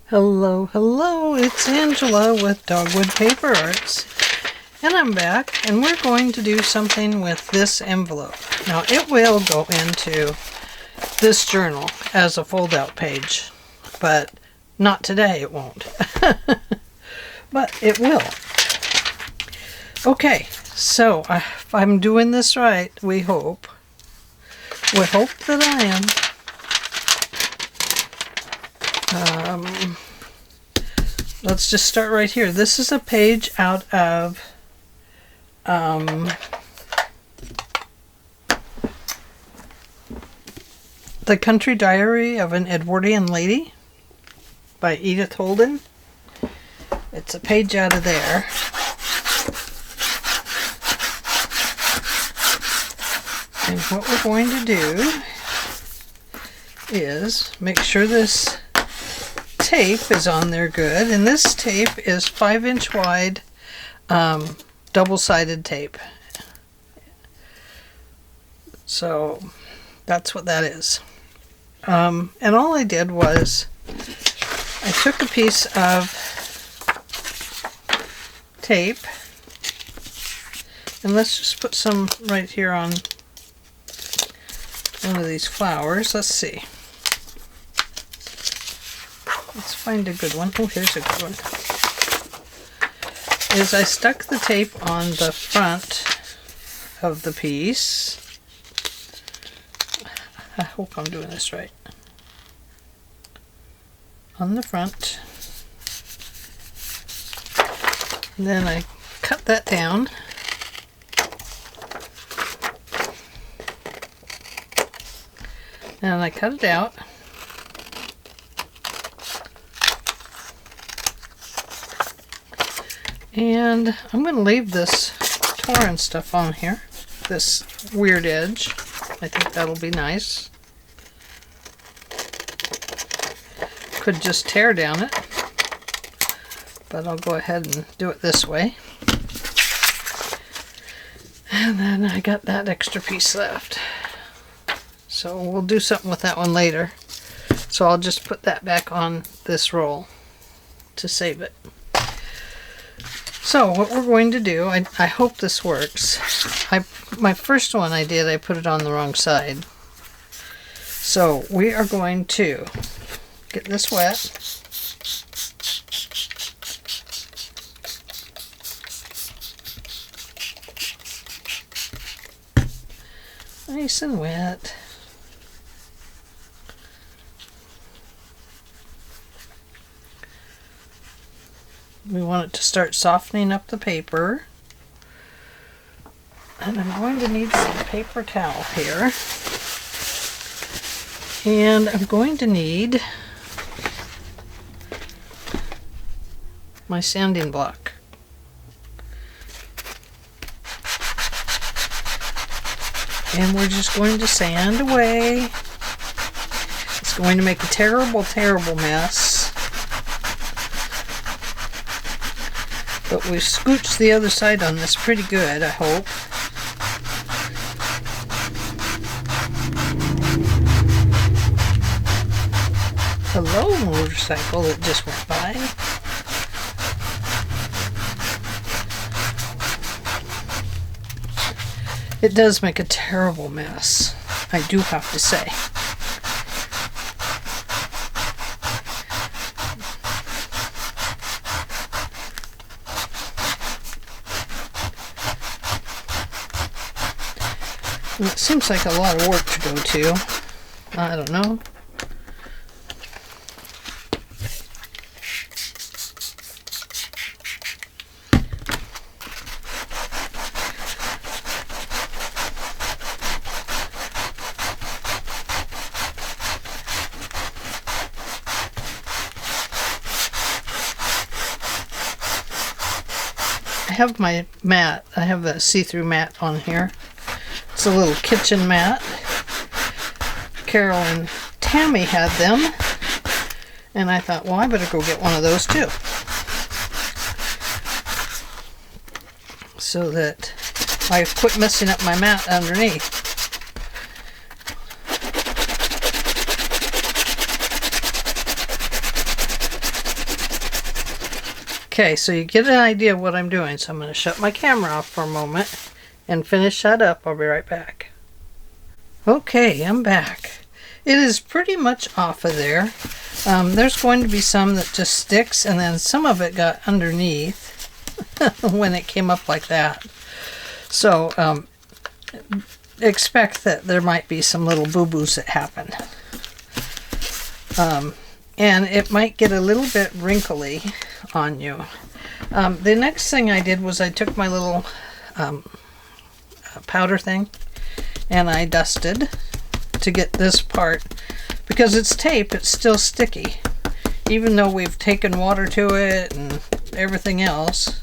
Hello, hello, it's Angela with Dogwood Paper Arts, and I'm back, and we're going to do something with this envelope. Now, it will go into this journal as a fold-out page, but not today, it won't. But it will. Okay, so if I'm doing this right, we hope. We hope that I am. Let's just start right here. This is a page out of The Country Diary of an Edwardian Lady by Edith Holden. It's a page out of there. And what we're going to do is make sure this tape is on there good, and this tape is 5-inch wide double-sided tape. So that's what that is. And all I did was I took a piece of tape, and let's just put some right here on one of these flowers. Let's see. Let's find a good one. Oh, here's a good one. I stuck the tape on the front of the piece. I hope I'm doing this right. On the front. And then I cut that down. And I cut it out. And I'm going to leave this torn stuff on here, this weird edge. I think that'll be nice. Could just tear down it, but I'll go ahead and do it this way. And then I got that extra piece left. So we'll do something with that one later. So I'll just put that back on this roll to save it. So what we're going to do, I hope this works. My first one I did, I put it on the wrong side. So we are going to get this wet. Nice and wet. We want it to start softening up the paper. And I'm going to need some paper towel here. And I'm going to need my sanding block. And we're just going to sand away. It's going to make a terrible, terrible mess. But we've scooched the other side on this pretty good, I hope. Hello, motorcycle that just went by. It does make a terrible mess, I do have to say. And it seems like a lot of work to go to. I don't know. I have my mat. I have a see-through mat on here. It's a little kitchen mat. Carol and Tammy had them, and I thought, well, I better go get one of those too, so that I quit messing up my mat underneath. Okay, so you get an idea of what I'm doing. So I'm going to shut my camera off for a moment and finish that up. I'll be right back. Okay, I'm back. It is pretty much off of there. There's going to be some that just sticks, and then some of it got underneath when it came up like that. So expect that there might be some little boo-boos that happen. And it might get a little bit wrinkly on you. The next thing I did was I took my little powder thing and I dusted to get this part, because it's tape, it's still sticky. Even though we've taken water to it and everything else,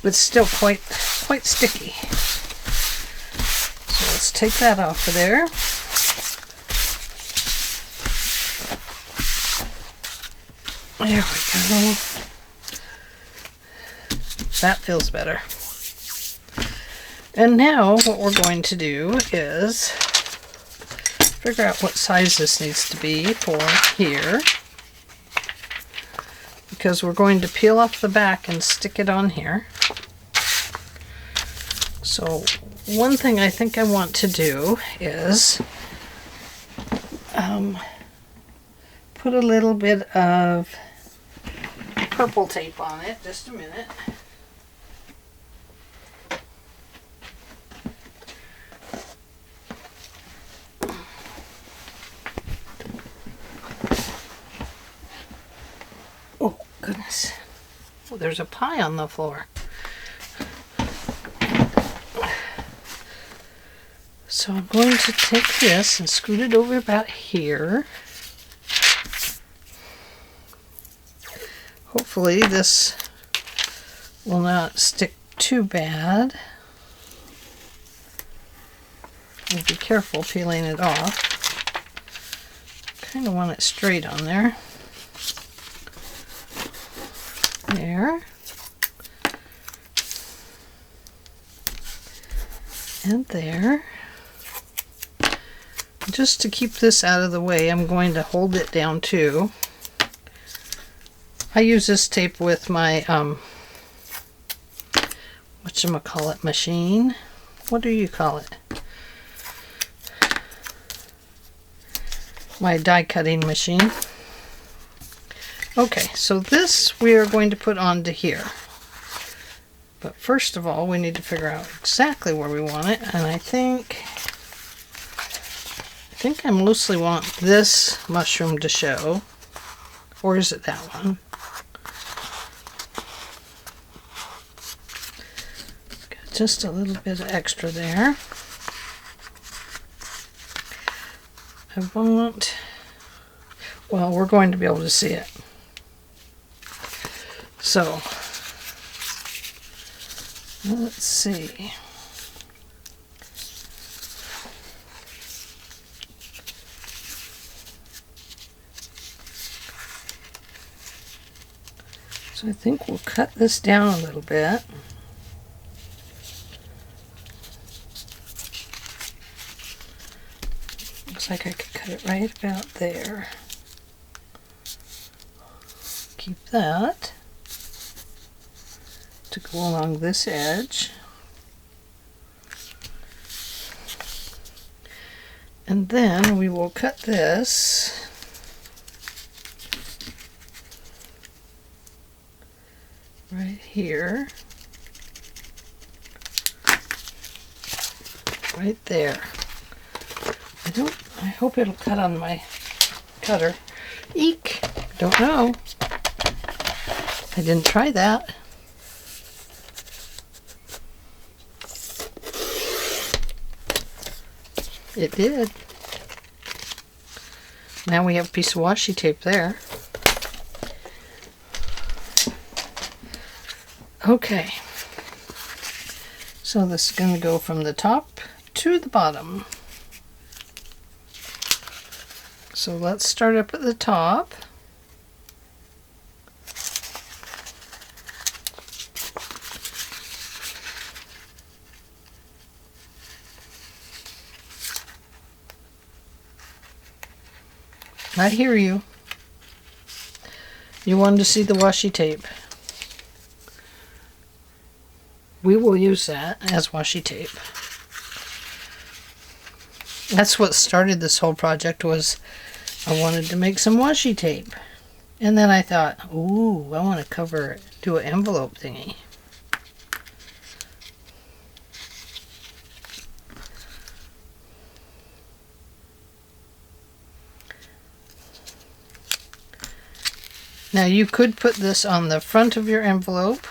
it's still quite sticky. So let's take that off of there. There we go. That feels better. And now what we're going to do is figure out what size this needs to be for here, because we're going to peel off the back and stick it on here. So one thing I think I want to do is put a little bit of purple tape on it. Just a minute. Oh, goodness. Oh, there's a pie on the floor. So I'm going to take this and scoot it over about here. Hopefully this will not stick too bad. We'll be careful peeling it off. Kind of want it straight on there. There. And there. Just to keep this out of the way, I'm going to hold it down too. I use this tape with my whatchamacallit machine. What do you call it? My die cutting machine. Okay, so this we are going to put onto here. But first of all, we need to figure out exactly where we want it, and I think I loosely want this mushroom to show. Or is it that one? Got just a little bit of extra there. I won't. Well, we're going to be able to see it. So, let's see. So I think we'll cut this down a little bit. Looks like I could cut it right about there. Keep that to go along this edge. And then we will cut this right here, right there. I hope it'll cut on my cutter. Eek! Don't know. I didn't try that. It did. Now we have a piece of washi tape there. Okay. So this is going to go from the top to the bottom. So let's start up at the top. I hear you. You wanted to see the washi tape. We will use that as washi tape. That's what started this whole project, was I wanted to make some washi tape. And then I thought, ooh, I want to cover it, do an envelope thingy. Now you could put this on the front of your envelope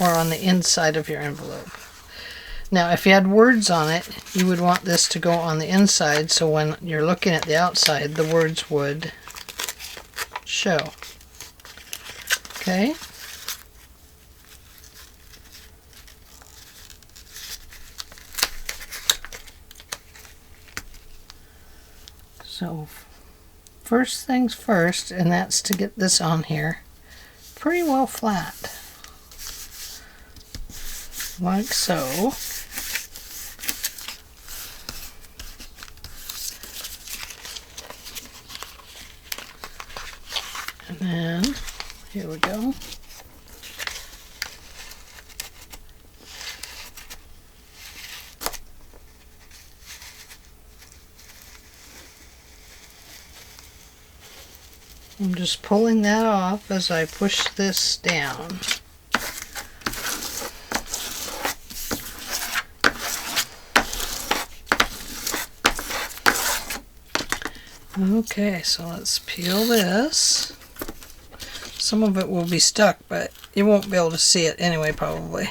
or on the inside of your envelope. Now if you had words on it, you would want this to go on the inside, so when you're looking at the outside, the words would show. Okay? So first things first, and that's to get this on here pretty well flat. Like so. And then, here we go. I'm just pulling that off as I push this down. Okay, so let's peel this. Some of it will be stuck, but you won't be able to see it anyway, probably.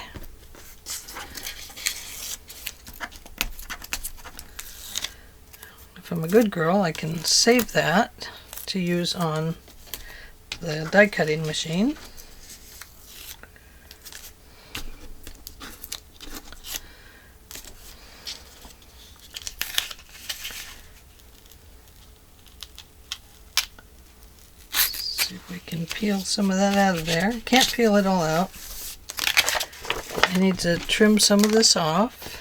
If I'm a good girl, I can save that to use on the die cutting machine. See if we can peel some of that out of there. Can't peel it all out. I need to trim some of this off.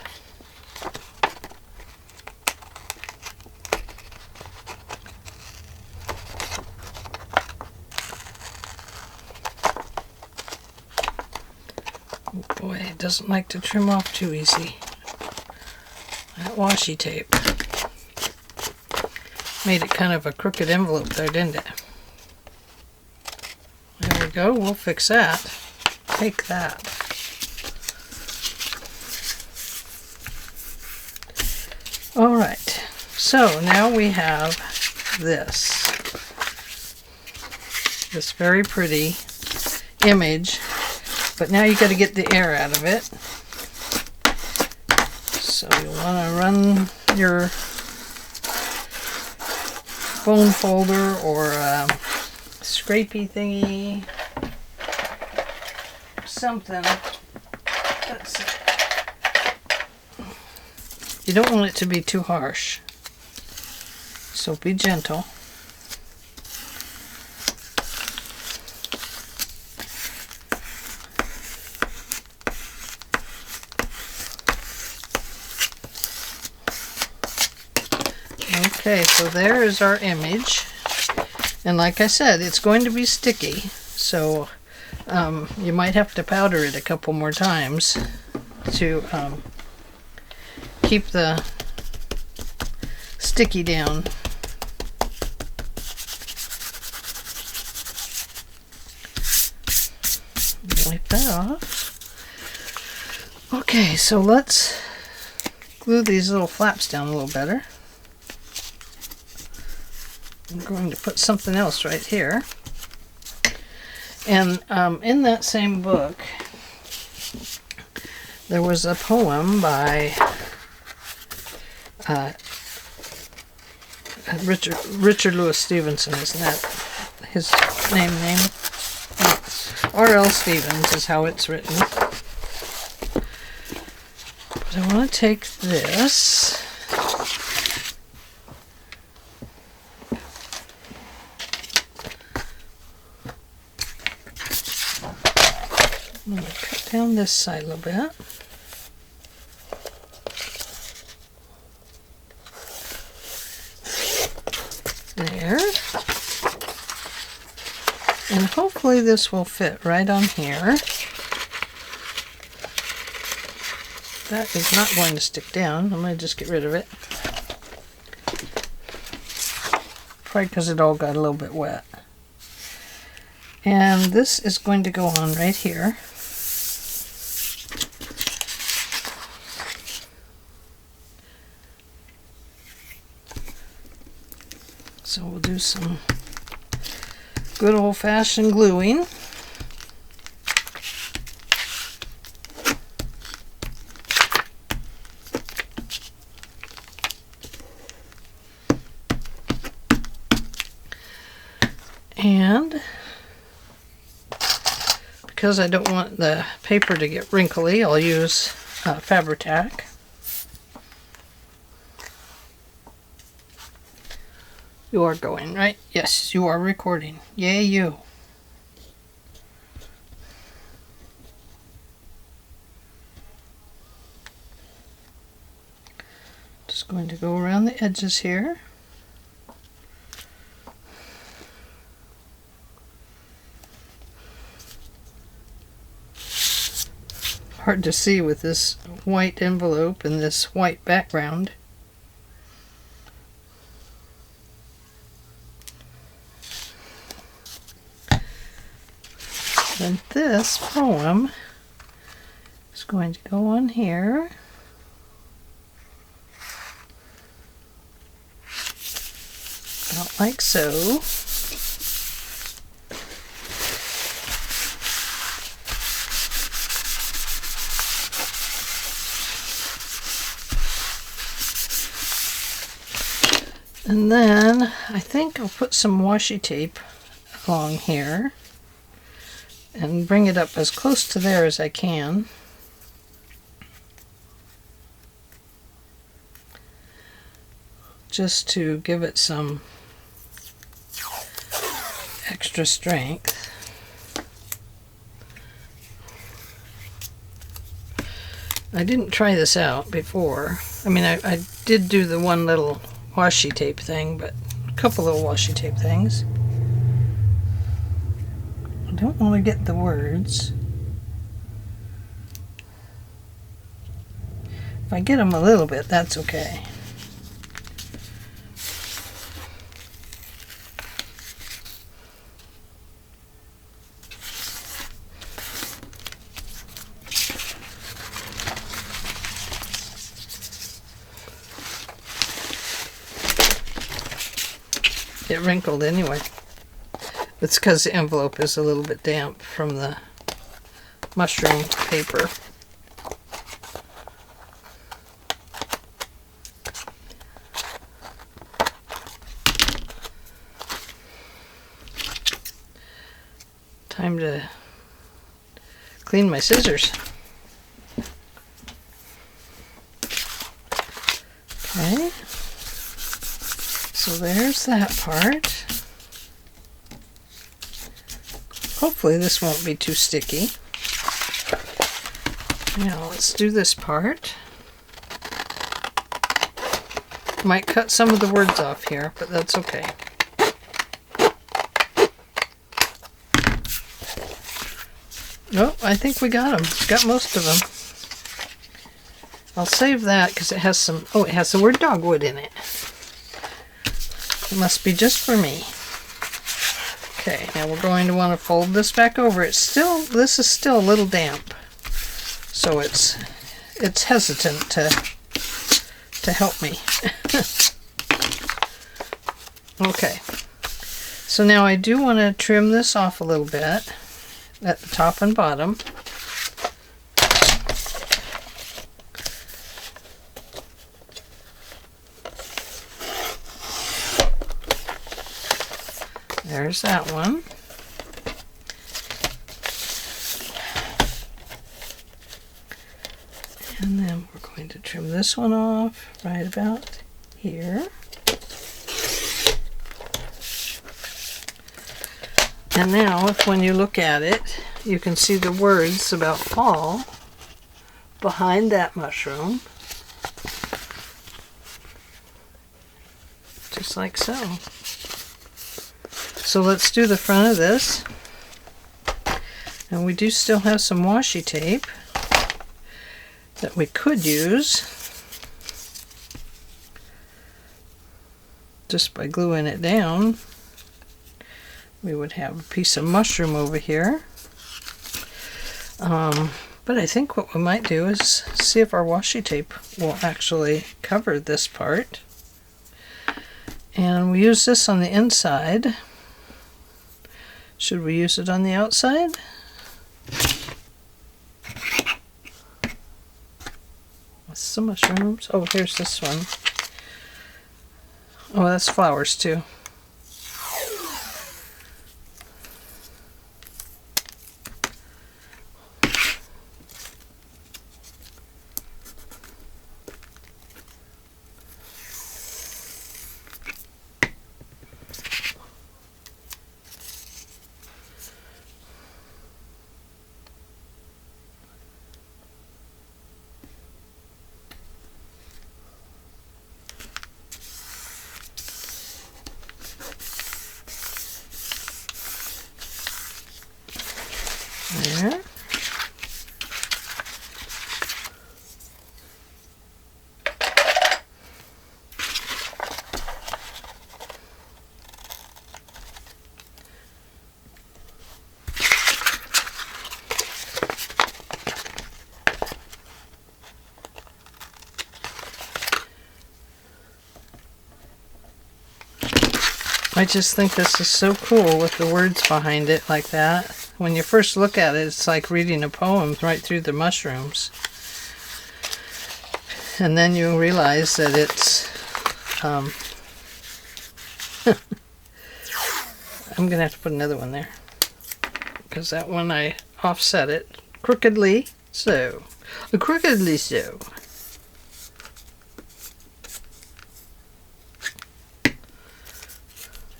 Boy, it doesn't like to trim off too easy. That washi tape made it kind of a crooked envelope there, didn't it? There we go, we'll fix that. Take that. Alright, so now we have this very pretty image. But now you got to get the air out of it. So you want to run your bone folder or scrapey thingy, something. You don't want it to be too harsh, so be gentle. Okay, so there is our image, and like I said, it's going to be sticky, so you might have to powder it a couple more times to keep the sticky down. Wipe that off. Okay, so let's glue these little flaps down a little better. I'm going to put something else right here. And in that same book, there was a poem by Richard Louis Stevenson, isn't that his name? R.L. Stevens is how it's written. But I want to take this. I'm going to cut down this side a little bit. There. And hopefully this will fit right on here. That is not going to stick down. I'm going to just get rid of it. Probably because it all got a little bit wet. And this is going to go on right here. So we'll do some good old-fashioned gluing. And because I don't want the paper to get wrinkly, I'll use Fabri-Tac. You are going, right? Yes, you are recording. Yay, you. Just going to go around the edges here. Hard to see with this white envelope and this white background. And this poem is going to go on here. About like so. And then I think I'll put some washi tape along here and bring it up as close to there as I can. Just to give it some extra strength. I didn't try this out before. I mean, I did do the one little washi tape thing, but a couple little washi tape things. I don't want to get the words. If I get them a little bit, that's okay. It wrinkled anyway. It's because the envelope is a little bit damp from the mushroom paper. Time to clean my scissors. Okay. So there's that part. Hopefully this won't be too sticky. Now let's do this part. Might cut some of the words off here, but that's okay. Oh, I think we got them. Got most of them. I'll save that because it has some, oh, it has the word dogwood in it. It must be just for me. Okay, now we're going to want to fold this back over. It's still, this is still a little damp, so it's hesitant to help me. Okay, so now I do want to trim this off a little bit at the top and bottom. There's that one. And then we're going to trim this one off right about here. And now, if when you look at it, you can see the words about fall behind that mushroom. Just like so. So let's do the front of this. And we do still have some washi tape that we could use just by gluing it down. We would have a piece of mushroom over here. But I think what we might do is see if our washi tape will actually cover this part. And we use this on the inside. Should we use it on the outside? Some mushrooms. Oh, here's this one. Oh, that's flowers too. There. I just think this is so cool with the words behind it like that. When you first look at it, it's like reading a poem right through the mushrooms. And then you realize that it's... I'm going to have to put another one there. Because that one I offset it crookedly so. Crookedly so.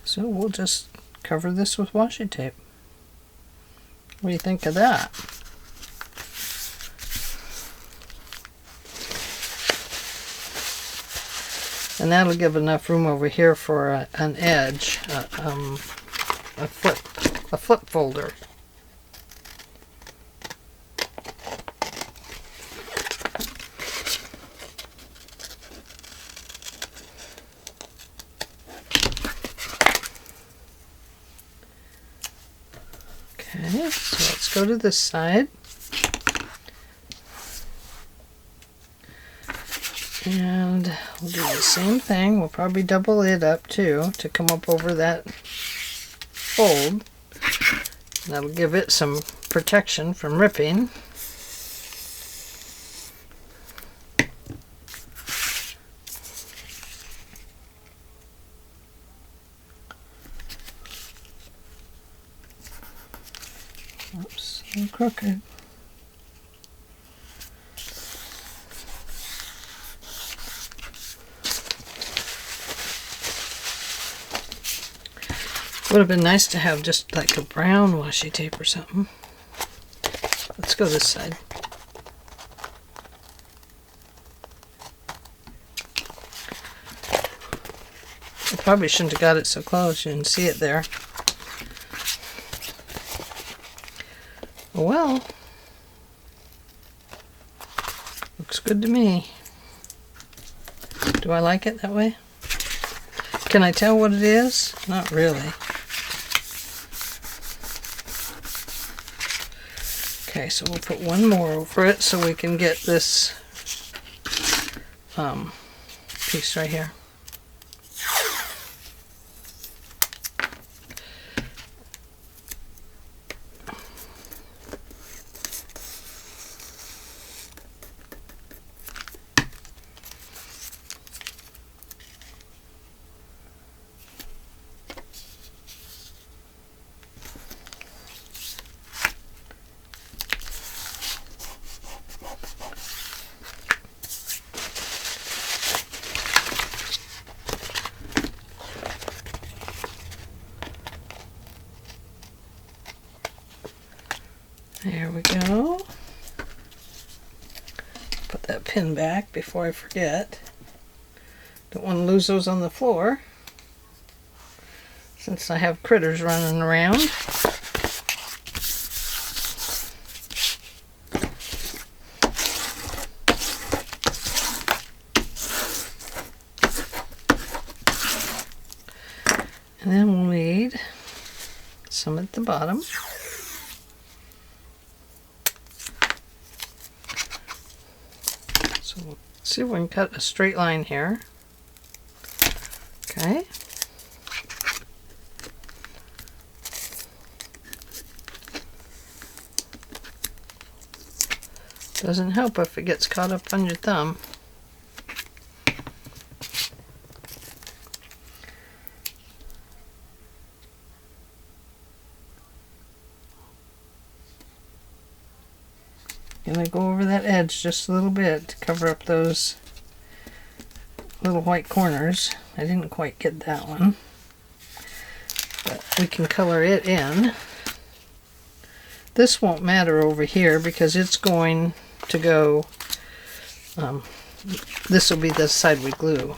So we'll just cover this with washi tape. What do you think of that? And that'll give enough room over here for an edge, a flip folder. Okay, so let's go to this side. And we'll do the same thing. We'll probably double it up too to come up over that fold. That'll give it some protection from ripping. Oops, I'm crooked. Would have been nice to have just like a brown washi tape or something. Let's go this side. I probably shouldn't have got it so close. You can see it there. Well, looks good to me. Do I like it that way? Can I tell what it is? Not really. Okay, so we'll put one more over it so we can get this piece right here. There we go. Put that pin back before I forget. Don't want to lose those on the floor since I have critters running around. some at the bottom. So let's see if we can cut a straight line here. Okay. Doesn't help if it gets caught up on your thumb. Gonna go over that edge just a little bit to cover up those little white corners. I didn't quite get that one, but we can color it in. This won't matter over here because it's going to go, this will be the side we glue.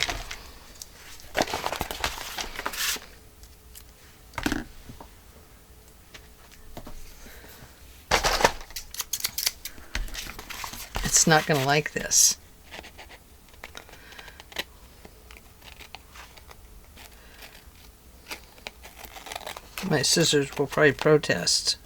It's not going to like this. My scissors will probably protest.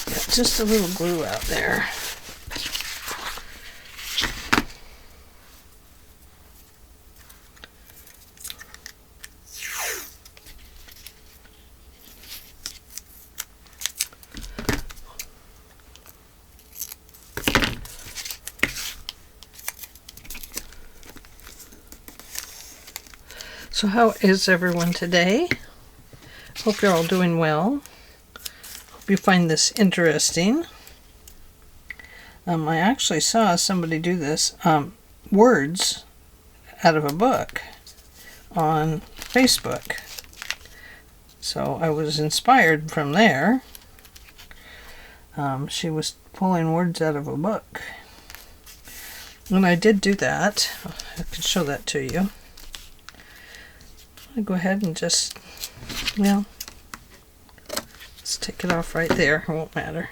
Got just a little glue out there. So how is everyone today? Hope you're all doing well. Hope you find this interesting. I actually saw somebody do this, words out of a book on Facebook. So I was inspired from there. She was pulling words out of a book. And I did do that. I can show that to you. I'll go ahead and just, well, let's take it off right there. It won't matter.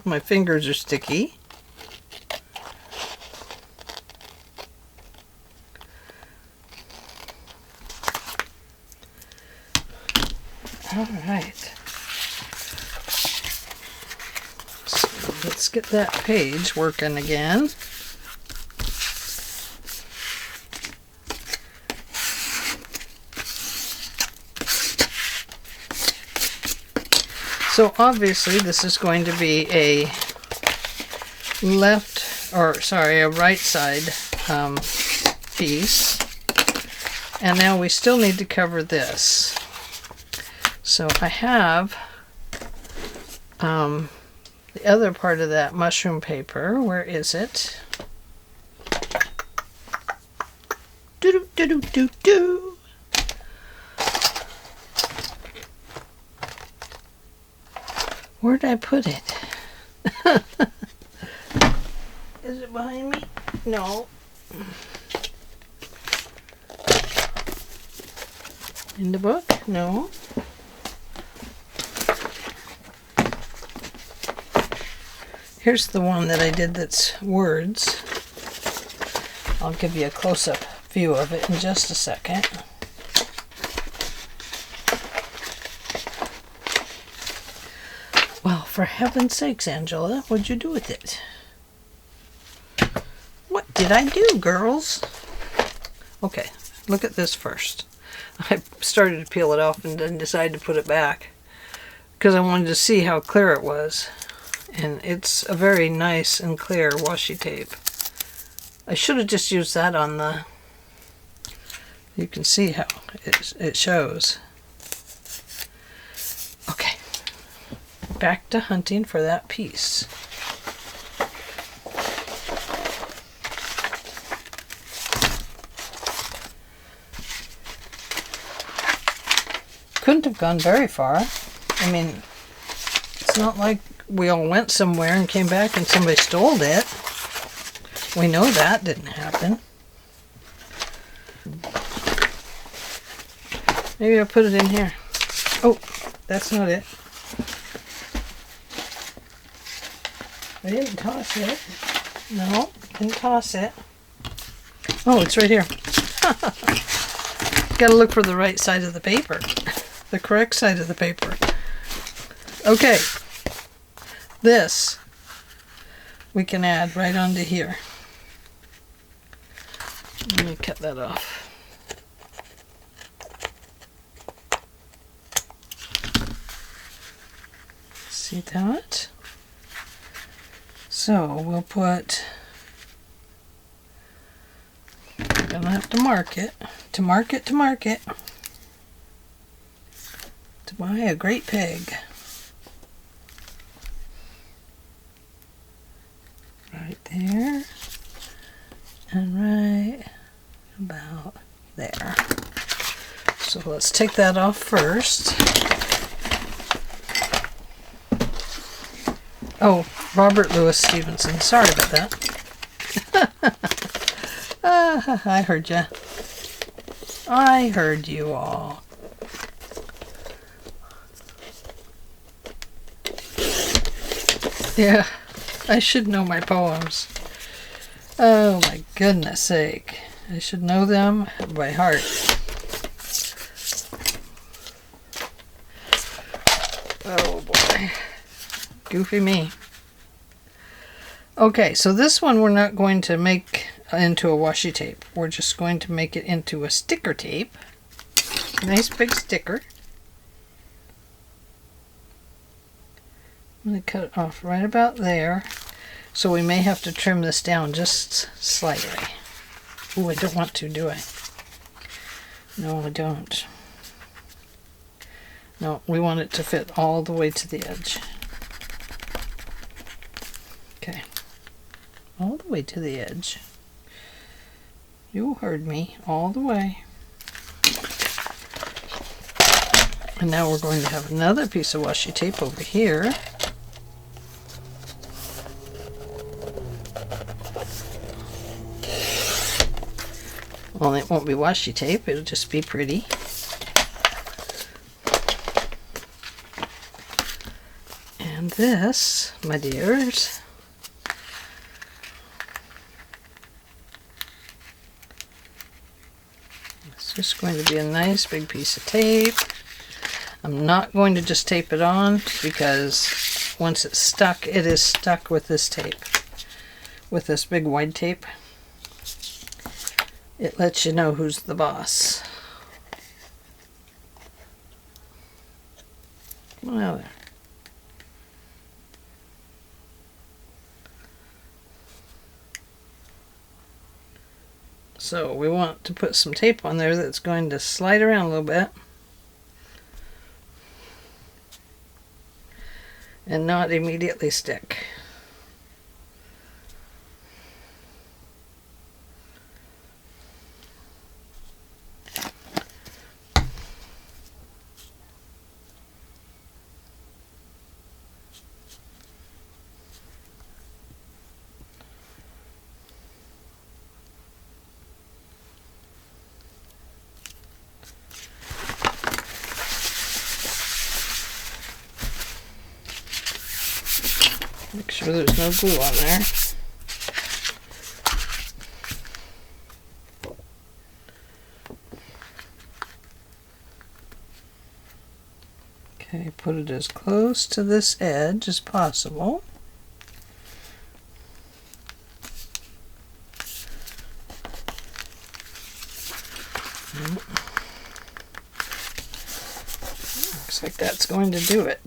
My fingers are sticky. All right. So let's get that page working again. So obviously this is going to be a right side piece. And now we still need to cover this. So I have the other part of that mushroom paper. Where is it? Do-do-do-do-do-do. Where did I put it? Is it behind me? No. In the book? No. Here's the one that I did that's words. I'll give you a close-up view of it in just a second. Well, for heaven's sakes, Angela, what'd you do with it? What did I do, girls? Okay, look at this first. I started to peel it off and then decided to put it back because I wanted to see how clear it was. And it's a very nice and clear washi tape. I should have just used that on the... You can see how it shows. Okay. Back to hunting for that piece. Couldn't have gone very far. I mean, it's not like we all went somewhere and came back and somebody stole it. We know that didn't happen. Maybe I'll put it in here. Oh, that's not it. I didn't toss it. No, didn't toss it. Oh, it's right here. Gotta look for the right side of the paper. The correct side of the paper. Okay. This we can add right onto here. Let me cut that off. See that? So we'll put, we're gonna have to mark it, to buy a great pig. Right there, and right about there. So let's take that off first. Oh, Robert Louis Stevenson. Sorry about that. I heard ya. I heard you all. Yeah, I should know my poems. Oh my goodness sake. I should know them by heart. Oh boy. Goofy me. Okay, so this one we're not going to make into a washi tape. We're just going to make it into a sticker tape. Nice big sticker. I'm going to cut it off right about there. So we may have to trim this down just slightly. Ooh, I don't want to, do I? No, I don't. No, we want it to fit all the way to the edge. Okay. All the way to the edge. You heard me. All the way. And now we're going to have another piece of washi tape over here. Well, it won't be washi tape. It'll just be pretty. And this, my dears, it's just going to be a nice big piece of tape. I'm not going to just tape it on because once it's stuck, it is stuck with this tape. With this big wide tape. It lets you know who's the boss. Well, there. So we want to put some tape on there that's going to slide around a little bit and not immediately stick. Make sure there's no glue on there. Okay, put it as close to this edge as possible. Looks like that's going to do it.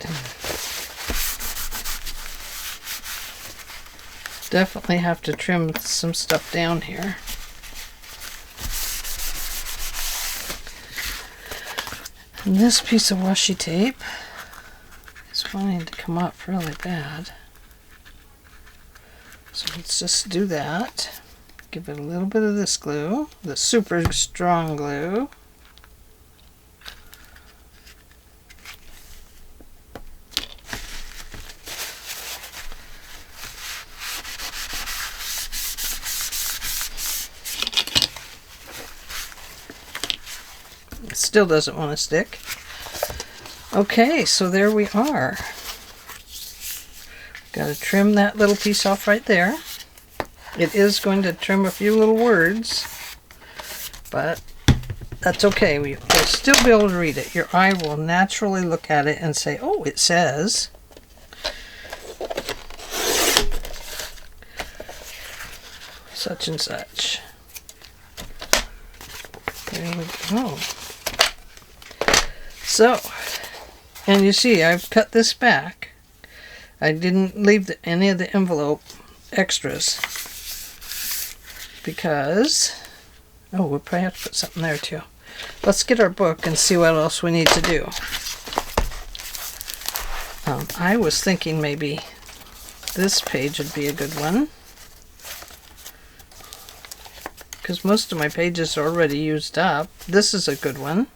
Definitely have to trim some stuff down here. And this piece of washi tape is wanting to come up really bad. So let's just do that. Give it a little bit of this glue, the super strong glue. still doesn't want to stick. Okay, so there we are. Got to trim that little piece off right there. It is going to trim a few little words, but that's okay. We'll still be able to read it. Your eye will naturally look at it and say, oh, it says. Such and such. There we go. So, and you see, I've cut this back. I didn't leave any of the envelope extras because, oh, we'll probably have to put something there too. Let's get our book and see what else we need to do. I was thinking maybe this page would be a good one, because most of my pages are already used up. This is a good one.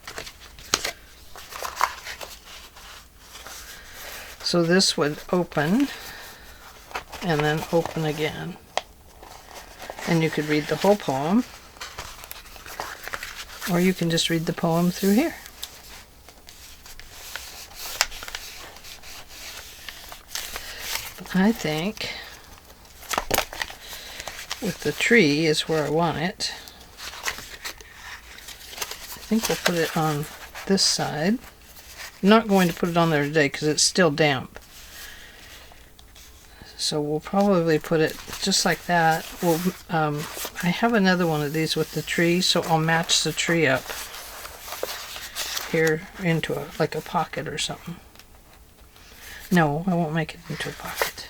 So this would open and then open again. And you could read the whole poem, or you can just read the poem through here. But I think with the tree is where I want it. I think we'll put it on this side. I'm not going to put it on there today because it's still damp. So we'll probably put it just like that. We'll, I have another one of these with the tree, so I'll match the tree up here into like a pocket or something. No, I won't make it into a pocket.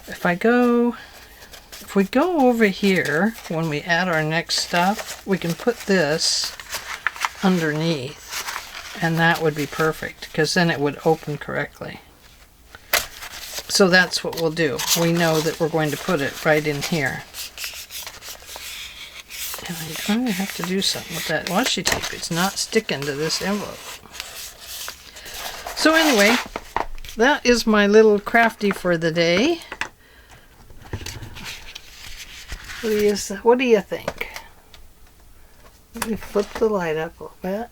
If we go over here, when we add our next stuff, we can put this underneath. And that would be perfect, because then it would open correctly. So that's what we'll do. We know that we're going to put it right in here. And I'm going to have to do something with that washi tape. It's not sticking to this envelope. So anyway, that is my little crafty for the day. What do you think? Let me flip the light up a little bit.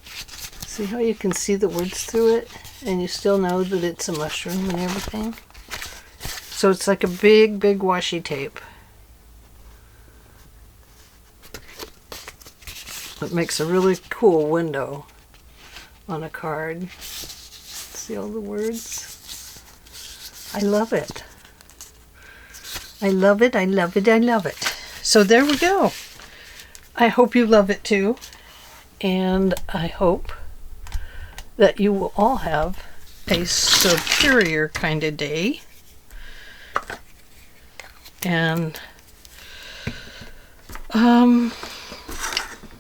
See how you can see the words through it, and you still know that it's a mushroom and everything? So it's like a big, big washi tape. It makes a really cool window on a card. See all the words? I love it. I love it, I love it, I love it. So there we go. I hope you love it too. And I hope that you will all have a superior kind of day. And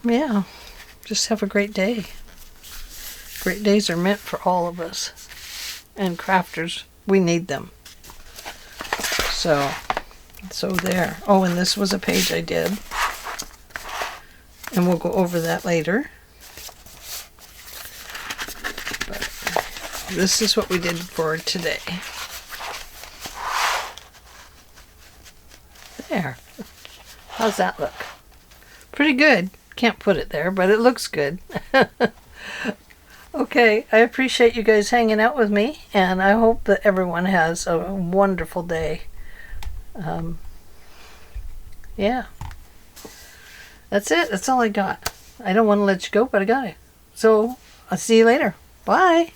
yeah, just have a great day. Great days are meant for all of us. And crafters, we need them. So there. Oh, and this was a page I did. And we'll go over that later. This is what we did for today. There. How's that look? Pretty good. Can't put it there, but it looks good. Okay, I appreciate you guys hanging out with me, and I hope that everyone has a wonderful day. Yeah. That's it. That's all I got. I don't want to let you go, but I got it. So, I'll see you later. Bye.